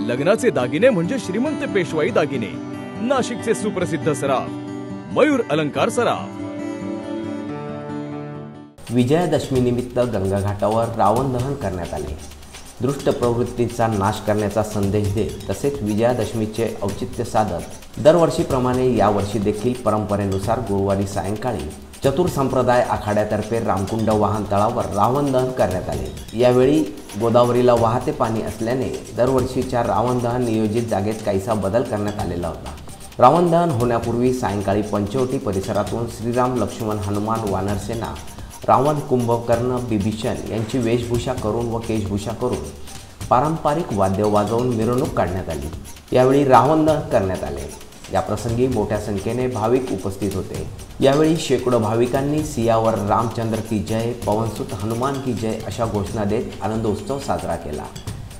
लग्नाचे दागिने म्हणजे श्रीमंत पेशवाई दागिने, नाशिकचे सुप्रसिद्ध सराफ मयूर अलंकार सराफ। विजयादशमी निमित्त गंगा घाटावर रावण दहन करण्यात आले। दुष्ट प्रवृत्तींचा नाश करण्याचा संदेश देत तसेच विजयादशमीचे औचित्य साधत दरवर्षीप्रमाणे यावर्षी देखील परंपरेनुसार गुरुवारी सायंकाळी चतुर संप्रदाय आखाड्यातर्फे रामकुंड वाहन तळावर रावण दहन करण्यात आले। यावेळी गोदावरीला वाहते पाणी असल्याने दरवर्षीच्या रावण दहन नियोजित जागेत काहीसा बदल करण्यात आलेला होता। रावण दहन होण्यापूर्वी सायंकाळी पंचवटी परिसरातून श्रीराम, लक्ष्मण, हनुमान, वानरसेना, रावण, कुंभकर्ण, बिभीषण यांची वेशभूषा करून व केशभूषा करून पारंपरिक वाद्य वाजवून मिरवणूक काढण्यात आली। यावेळी रावण दहन करण्यात आले। या प्रसंगी मोठ्या संख्येने भाविक उपस्थित होते। यावेळी शेकडो भाविकांनी सियावर रामचंद्र की जय, पवनसुत हनुमान की जय अशा घोषणा देत आनंदोत्सव साजरा केला।